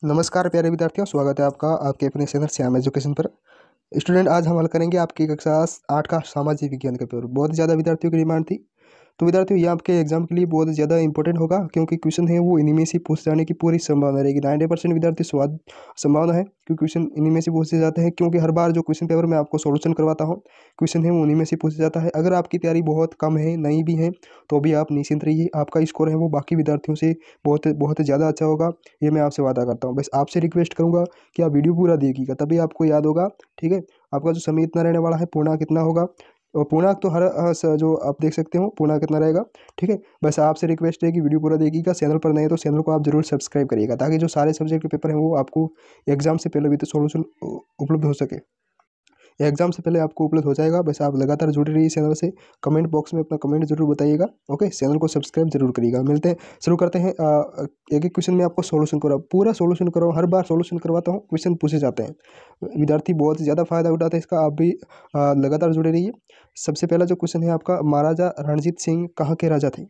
नमस्कार प्यारे विद्यार्थियों, स्वागत है आपका आपके अपने चैनल श्याम एजुकेशन पर। स्टूडेंट, आज हम हल करेंगे आपकी कक्षा 8 का सामाजिक विज्ञान का पेपर। बहुत ज़्यादा विद्यार्थियों की डिमांड थी, तो विद्यार्थियों ये आपके एग्जाम के लिए बहुत ज़्यादा इंपॉर्टेंट होगा, क्योंकि क्वेश्चन है वो इन्हीं में से पूछ जाने की पूरी संभावना रहेगी। 90% विद्यार्थी स्वाद संभावना है कि क्वेश्चन इन्हीं में से पूछे जाते हैं, क्योंकि हर बार जो क्वेश्चन पेपर मैं आपको सोल्यूशन करवाता हूँ, क्वेश्चन है वो उन्हीं में से पूछा जाता है। अगर आपकी तैयारी बहुत कम है, नहीं भी है, तो भी आप निश्चिंत रहिए, आपका स्कोर है वो बाकी विद्यार्थियों से बहुत बहुत ज़्यादा अच्छा होगा। ये मैं आपसे वादा करता हूँ। बस आपसे रिक्वेस्ट करूँगा कि आप वीडियो पूरा देखिएगा, तभी आपको याद होगा। ठीक है, आपका जो समय इतना रहने वाला है, पूर्णांक कितना होगा, और पूर्णांक तो हर जो आप देख सकते हो पूर्णांक कितना रहेगा। ठीक है, बस आपसे रिक्वेस्ट है कि वीडियो पूरा देखिएगा। चैनल पर नए तो चैनल को आप जरूर सब्सक्राइब करिएगा, ताकि जो सारे सब्जेक्ट के पेपर हैं वो आपको एग्जाम से पहले भी तो सोल्यूशन उपलब्ध हो सके। एग्जाम से पहले आपको उपलब्ध हो जाएगा। बस आप लगातार जुड़े रहिए चैनल से। कमेंट बॉक्स में अपना कमेंट जरूर बताइएगा। ओके, चैनल को सब्सक्राइब जरूर करिएगा। मिलते हैं, शुरू करते हैं। एक एक क्वेश्चन में आपको सोल्यूशन करो, पूरा सोल्यूशन करो। हर बार सोल्यूशन करवाता हूँ, क्वेश्चन पूछे जाते हैं, विद्यार्थी बहुत ज़्यादा फायदा उठाते हैं इसका। आप भी लगातार जुड़े रहिए। सबसे पहला जो क्वेश्चन है आपका, महाराजा रणजीत सिंह कहाँ के राजा थे।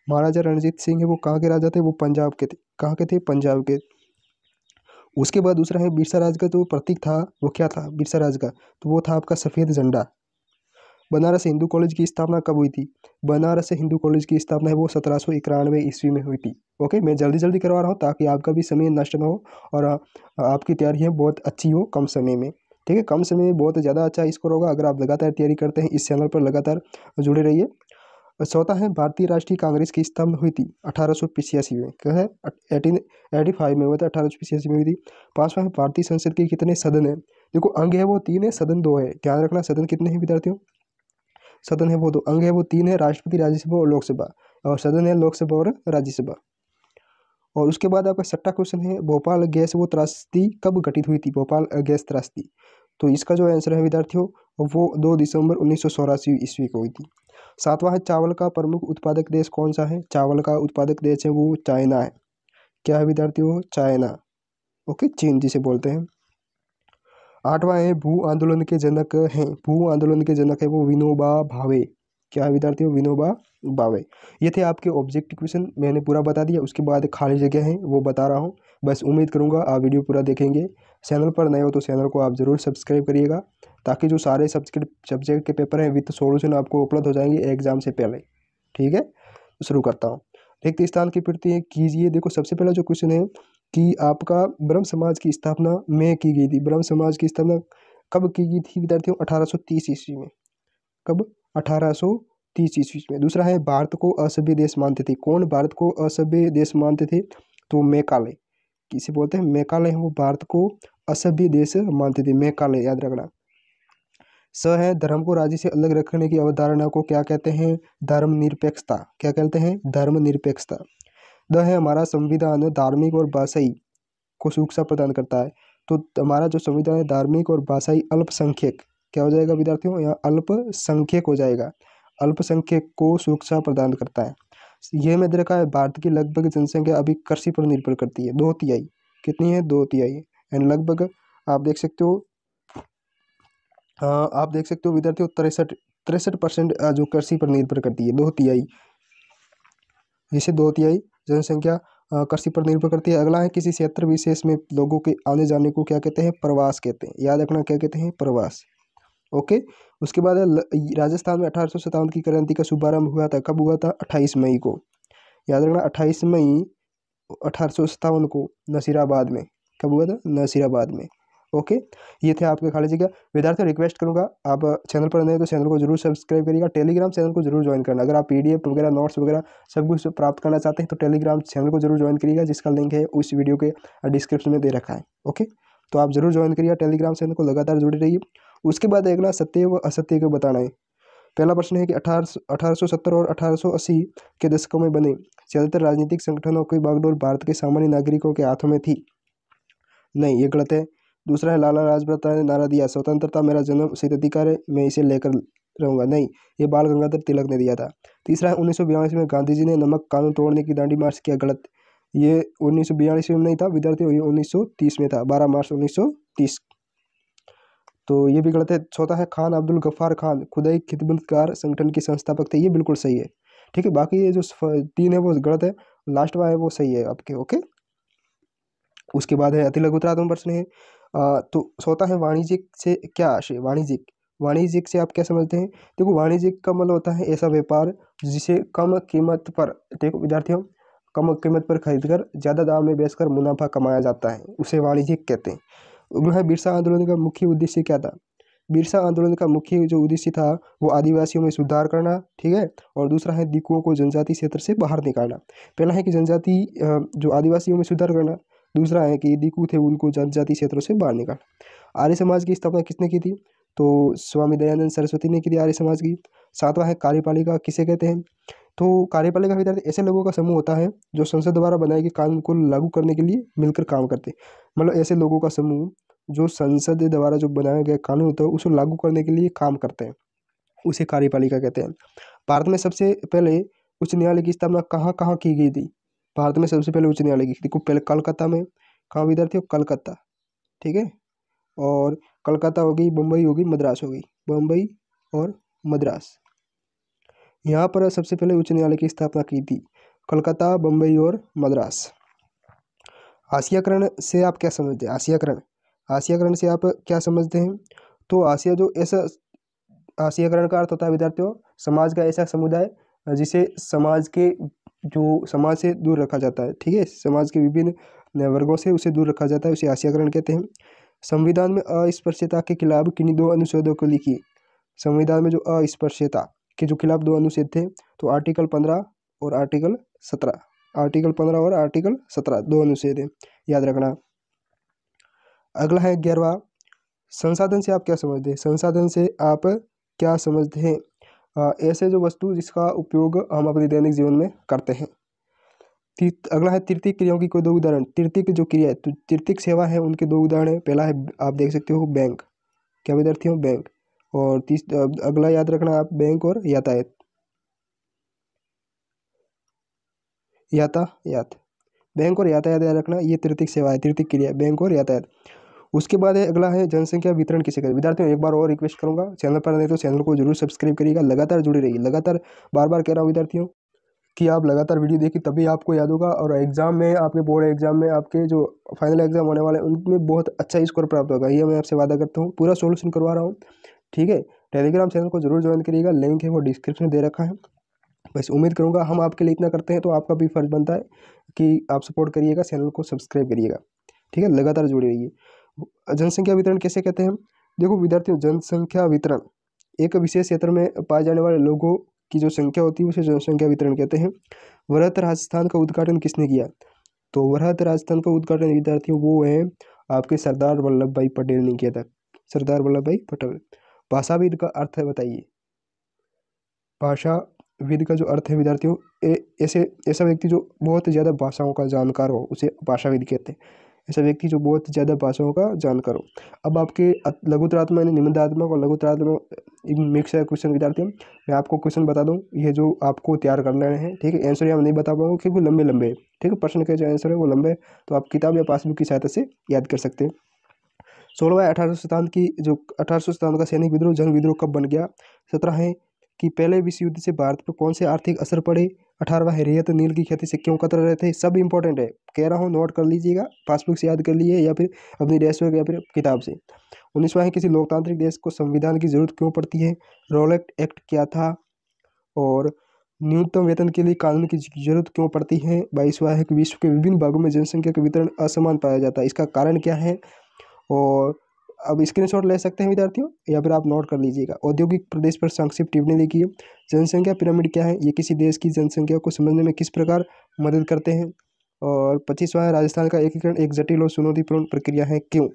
महाराजा रणजीत सिंह है वो कहाँ के राजा थे, वो पंजाब के थे। कहाँ के थे, पंजाब के। उसके बाद दूसरा है, बिरसा राज का जो प्रतीक था वो क्या था, बिरसा राज का, तो वो था आपका सफ़ेद झंडा। बनारस हिंदू कॉलेज की स्थापना कब हुई थी। बनारस हिंदू कॉलेज की स्थापना है वो 1791 ईस्वी में हुई थी। ओके, मैं जल्दी जल्दी करवा रहा हूँ ताकि आपका भी समय नष्ट ना हो, और आपकी तैयारी है बहुत अच्छी हो कम समय में। ठीक है, कम समय में बहुत ज़्यादा अच्छा स्कोर होगा अगर आप लगातार तैयारी करते हैं। इस चैनल पर लगातार जुड़े रहिए। चौथा है, भारतीय राष्ट्रीय कांग्रेस की स्थापना हुई थी 1885 में। क्या है, 1885 में हुआ था, 1885 में हुई थी। पांचवा है, भारतीय संसद के कितने सदन है। देखो, अंग है वो 3 है, सदन 2 है। ध्यान रखना, सदन कितने हैं विद्यार्थियों, सदन है वो 2, अंग है वो 3 है, राष्ट्रपति, राज्यसभा और लोकसभा। और सदन है लोकसभा और राज्यसभा। और उसके बाद आपका छठा क्वेश्चन है, भोपाल गैस वो त्रासदी कब घटित हुई थी, भोपाल गैस त्रासदी। तो इसका जो आंसर है विद्यार्थियों, वो 2 दिसंबर 1984 ईस्वी को हुई थी। सातवां है, चावल का प्रमुख उत्पादक देश कौन सा है। चावल का उत्पादक देश है वो चाइना है। क्या है विद्यार्थियों, चाइना। ओके, चीन जिसे बोलते हैं। आठवां है, भू आंदोलन के जनक हैं, भू आंदोलन के जनक है वो विनोबा भावे। क्या है विद्यार्थियों, विनोबा भावे। ये थे आपके ऑब्जेक्टिव क्वेश्चन, मैंने पूरा बता दिया। उसके बाद खाली जगह है वो बता रहा हूँ। बस उम्मीद करूंगा आप वीडियो पूरा देखेंगे। चैनल पर नए हो तो चैनल को आप जरूर सब्सक्राइब करिएगा, ताकि जो सारे सब्जेक्ट के पेपर हैं विद सॉल्यूशन आपको उपलब्ध हो जाएंगे एग्जाम से पहले। ठीक है, तो शुरू करता हूँ। रिक्त स्थान की पूर्ति कीजिए। देखो, सबसे पहला जो क्वेश्चन है कि आपका ब्रह्म समाज की स्थापना में की गई थी। ब्रह्म समाज की स्थापना कब की गई थी विद्यार्थियों, 1830 ईस्वी में। कब, 1830 ईस्वी में। दूसरा है, भारत को असभ्य देश मानते थे। कौन भारत को असभ्य देश मानते थे, तो मेकाले। किसे बोलते हैं, मेकाले हैं वो भारत को असभ्य देश मानते थे, मेकाले, याद रखना। स है, धर्म को राज्य से अलग रखने की अवधारणा को क्या कहते हैं, धर्मनिरपेक्षता। क्या कहते हैं, धर्मनिरपेक्षता। द है, हमारा संविधान धार्मिक और भाषाई को सुरक्षा प्रदान करता है। तो हमारा जो संविधान है धार्मिक और भाषाई अल्पसंख्यक, क्या हो जाएगा विद्यार्थियों, यहाँ अल्पसंख्यक हो जाएगा, अल्पसंख्यक को सुरक्षा प्रदान करता है। ये में दे रखा है, भारत की लगभग जनसंख्या अभी कृषि पर निर्भर करती है, 2/3। कितनी है, 2/3। एंड लगभग आप देख सकते हो, आप देख सकते हो विद्यार्थियों, 63% जो कृषि पर निर्भर करती है, 2/3। जिसे 2/3 जनसंख्या कृषि पर निर्भर करती है। अगला है, किसी क्षेत्र विशेष में लोगों के आने जाने को क्या कहते हैं, प्रवास कहते हैं। याद रखना, क्या कहते हैं, प्रवास। ओके, उसके बाद है, राजस्थान में 1857 की क्रांति का शुभारंभ हुआ था। कब हुआ था, 28 मई को। याद रखना, 28 मई 1857 को, नसीराबाद में। कब हुआ था, नसीराबाद में। ओके, ये थे आपके खाली जगह। विद्यार्थियों, रिक्वेस्ट करूंगा, आप चैनल पर नए हो तो चैनल को जरूर सब्सक्राइब करिएगा। टेलीग्राम चैनल को जरूर ज्वाइन करना। अगर आप पीडीएफ वगैरह, नोट्स वगैरह सब कुछ प्राप्त करना चाहते हैं तो टेलीग्राम चैनल को जरूर ज्वाइन करिएगा, जिसका लिंक है उस वीडियो के डिस्क्रिप्शन में दे रखा है। ओके, तो आप जरूर ज्वाइन करिएगा टेलीग्राम चैनल को, लगातार जुड़े रहिए। उसके बाद देखना, सत्य व असत्य को बताना है। पहला प्रश्न है कि 1870 और 1880 के दशकों में बने ज़्यादातर राजनीतिक संगठनों की बागडोर भारत के सामान्य नागरिकों के हाथों में थी। नहीं, ये गलत है। दूसरा है, लाला लाजपत राय ने नारा दिया, स्वतंत्रता मेरा जन्म सिद्ध अधिकार है, मैं इसे लेकर रहूंगा। नहीं, ये बाल गंगाधर तिलक ने दिया था। तीसरा है, 1942 में गांधी जी ने नमक कानून तोड़ने की दांडी मार्च किया। गलत, ये 1942 में नहीं था विद्यार्थियों, ये 1930 में था, 12 मार्च 1930। तो ये भी गलत है। चौथा है, खान अब्दुल गफ्फार खान खुदाई खिदमतगार संगठन के संस्थापक थे। ये बिल्कुल सही है। ठीक है, बाकी ये जो 3 है वो गलत है, लास्ट वाला है वो सही है आपके। ओके, उसके बाद है अति लघुतरात्मक प्रश्न है। तो सोता है वाणिज्यिक से क्या आशय, वाणिज्यिक, वाणिज्यिक से आप क्या समझते हैं? देखो वाणिज्यिक का मतलब होता है ऐसा व्यापार जिसे कम कीमत पर, देखो विद्यार्थियों, कम कीमत पर खरीदकर ज़्यादा दाम में बेचकर मुनाफा कमाया जाता है, उसे वाणिज्यिक कहते हैं। वह बिरसा आंदोलन का मुख्य उद्देश्य क्या था? बिरसा आंदोलन का मुख्य जो उद्देश्य था वो आदिवासियों में सुधार करना, ठीक है, और दूसरा है दिकुओं को जनजाति क्षेत्र से बाहर निकालना। पहला है कि जनजाति जो आदिवासियों में सुधार करना, दूसरा है कि दिकू थे उनको जनजाति क्षेत्रों से बाहर निकालना। आर्य समाज की स्थापना किसने की थी? तो स्वामी दयानंद सरस्वती ने की थी आर्य समाज की। सातवां है कार्यपालिका किसे कहते हैं? तो कार्यपालिका विद्यार्थी ऐसे लोगों का समूह होता है जो संसद द्वारा बनाए गए कानून को लागू करने के लिए मिलकर काम करते हैं। मतलब ऐसे लोगों का समूह जो संसद द्वारा जो बनाया गया कानून होता है उसको लागू करने के लिए काम करते हैं, उसे कार्यपालिका कहते हैं। भारत में सबसे पहले उच्च न्यायालय की स्थापना कहाँ कहाँ की गई थी? भारत में सबसे पहले उच्च न्यायालय की देखो पहले कलकत्ता में। कहाँ विद्यार्थियों? कलकत्ता, ठीक है। और कलकत्ता हो गई, मुंबई हो गई, मद्रास हो गई, मुंबई और मद्रास, यहाँ पर सबसे पहले उच्च न्यायालय की स्थापना की थी, कलकत्ता, बम्बई और मद्रास। आसियाकरण से आप क्या समझते हैं? आसियाकरण, आसियाकरण से आप क्या समझते हैं? तो आसिया जो ऐसा, आसियाकरण का अर्थ होता है विद्यार्थियों समाज का ऐसा समुदाय जिसे समाज के, जो समाज से दूर रखा जाता है, ठीक है, समाज के विभिन्न वर्गों से उसे दूर रखा जाता है, उसे आसियाकरण कहते हैं। संविधान में अस्पृश्यता के खिलाफ किन्हीं दो अनुच्छेदों को लिखिए। संविधान में जो अस्पृश्यता के जो खिलाफ दो अनुच्छेद थे, तो आर्टिकल 15 और आर्टिकल 17, आर्टिकल 15 और आर्टिकल 17 दो अनुच्छेद है, याद रखना। अगला है 11वां, संसाधन से आप क्या समझते हैं? संसाधन से आप क्या समझते हैं? ऐसे जो वस्तु जिसका उपयोग हम अपने दैनिक जीवन में करते हैं। अगला है तृतीयक क्रियाओं की कोई दो उदाहरण। तृतीयक जो क्रिया है, तो तृतीयक सेवा है उनके दो उदाहरण है। पहला है आप देख सकते हो बैंक, क्या विद्यार्थियों? बैंक। और अगला याद रखना आप, बैंक और यातायात, यातायात, बैंक और यातायात याद रखना, ये तृतीयक सेवा है, तृतीयक क्रिया है, बैंक और यातायात। उसके बाद है अगला है जनसंख्या वितरण किसे कहते हैं? विद्यार्थियों एक बार और रिक्वेस्ट करूंगा, चैनल पर नहीं तो चैनल को जरूर सब्सक्राइब करिएगा, लगातार जुड़े रहिए, लगातार बार बार कह रहा हूँ विद्यार्थियों कि आप लगातार वीडियो देखिए तभी आपको याद होगा, और एग्जाम में, आपके बोर्ड एग्जाम में, आपके जो फाइनल एग्जाम होने वाले हैं उनमें बहुत अच्छा स्कोर प्राप्त होगा, ये मैं आपसे वादा करता हूँ, पूरा सोल्यूशन करवा रहा हूँ, ठीक है। टेलीग्राम चैनल को जरूर ज्वाइन करिएगा, लिंक है वो डिस्क्रिप्शन में दे रखा है। बस उम्मीद करूंगा हम आपके लिए इतना करते हैं तो आपका भी फर्ज बनता है कि आप सपोर्ट करिएगा, चैनल को सब्सक्राइब करिएगा, ठीक है, लगातार जुड़े रहिए। जनसंख्या वितरण कैसे कहते हैं? देखो विद्यार्थियों, जनसंख्या वितरण एक विशेष क्षेत्र में पाए जाने वाले लोगों की जो संख्या होती है उसे जनसंख्या वितरण कहते हैं। वृहत राजस्थान का उद्घाटन किसने किया? तो वृहत राजस्थान का उद्घाटन विद्यार्थियों वो है आपके सरदार वल्लभ भाई पटेल ने किया था, सरदार वल्लभ भाई पटेल। भाषाविद का अर्थ है बताइए? भाषाविद का जो अर्थ है विद्यार्थियों, ऐसे ऐसा व्यक्ति जो बहुत ज़्यादा भाषाओं का जानकार हो उसे भाषाविद कहते हैं। ऐसा व्यक्ति जो बहुत ज़्यादा भाषाओं का जानकार हो। अब आपके लघुतरात्मक यानी निबंधात्मक और लघुतरात्मक मिक्स है क्वेश्चन विद्यार्थियों। मैं आपको क्वेश्चन बता दूं, ये जो आपको तैयार करना है, ठीक है, आंसर यहाँ नहीं बता पाऊंगा क्योंकि लंबे लंबे है, ठीक है, प्रश्न के जो आंसर है वो लंबे है, तो आप किताब या पासबुक की सहायता से याद कर सकते हैं। 16वां 1800 शताब्दी की जो 1800 शताब्दी का सैनिक विद्रोह, जंग विद्रोह कब बन गया? 17 है कि पहले विश्व युद्ध से भारत पर कौन से आर्थिक असर पड़े? 18वां है रेत नील की खेती से क्यों कतरा रहे थे? सब इंपॉर्टेंट है, कह रहा हूँ नोट कर लीजिएगा, पासबुक से याद कर लीजिए या फिर अपनी डेस्क पर या फिर किताब से। 19वां है किसी लोकतांत्रिक देश को संविधान की जरूरत क्यों पड़ती है? रॉलेट एक्ट क्या था? और न्यूनतम वेतन के लिए कानून की जरूरत क्यों पड़ती है? 22वां है कि विश्व के विभिन्न भागों में जनसंख्या का वितरण असमान पाया जाता है, इसका कारण क्या है? और अब स्क्रीनशॉट ले सकते हैं विद्यार्थियों या फिर आप नोट कर लीजिएगा। औद्योगिक प्रदेश पर संक्षिप्त टिप्पणी लिखिए। जनसंख्या पिरामिड क्या है? ये किसी देश की जनसंख्या को समझने में किस प्रकार मदद करते हैं? और 25वां है राजस्थान का एकीकरण एक जटिल और चुनौतीपूर्ण प्रक्रिया है, क्यों?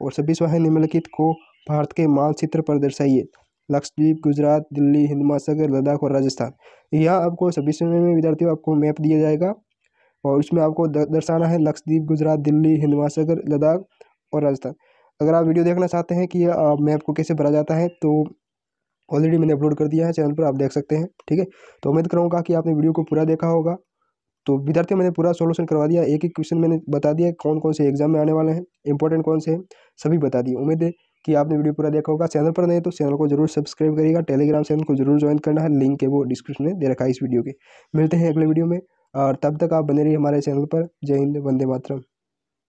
और 26वां है निम्नलिखित को भारत के मानचित्र पर दर्शाइए। लक्षद्वीप, गुजरात, दिल्ली, हिंद महासागर, लद्दाख और राजस्थान। यहाँ आपको 26वें में विद्यार्थियों आपको मैप दिया जाएगा और उसमें आपको दर्शाना है लक्षद्वीप, गुजरात, दिल्ली, हिंद महासागर, लद्दाख और राजस्थान। अगर आप वीडियो देखना चाहते हैं कि मैप को कैसे भरा जाता है तो ऑलरेडी मैंने अपलोड कर दिया है चैनल पर, आप देख सकते हैं, ठीक है। तो उम्मीद करूँगा कि आपने वीडियो को पूरा देखा होगा। तो विद्यार्थियों मैंने पूरा सॉल्यूशन करवा दिया, एक एक क्वेश्चन मैंने बता दिया कौन कौन से एग्जाम में आने वाले हैं, इंपॉर्टेंट कौन से हैं, सभी बता दिए। उम्मीद है कि आपने वीडियो पूरा देखा होगा। चैनल पर नहीं तो चैनल को जरूर सब्सक्राइब करिएगा, टेलीग्राम चैनल को जरूर ज्वाइन करना है, लिंक है वो डिस्क्रिप्शन में दे रखा है इस वीडियो के। मिलते हैं अगले वीडियो में और तब तक आप बने रहिए हमारे चैनल पर। जय हिंद, वंदे मातरम।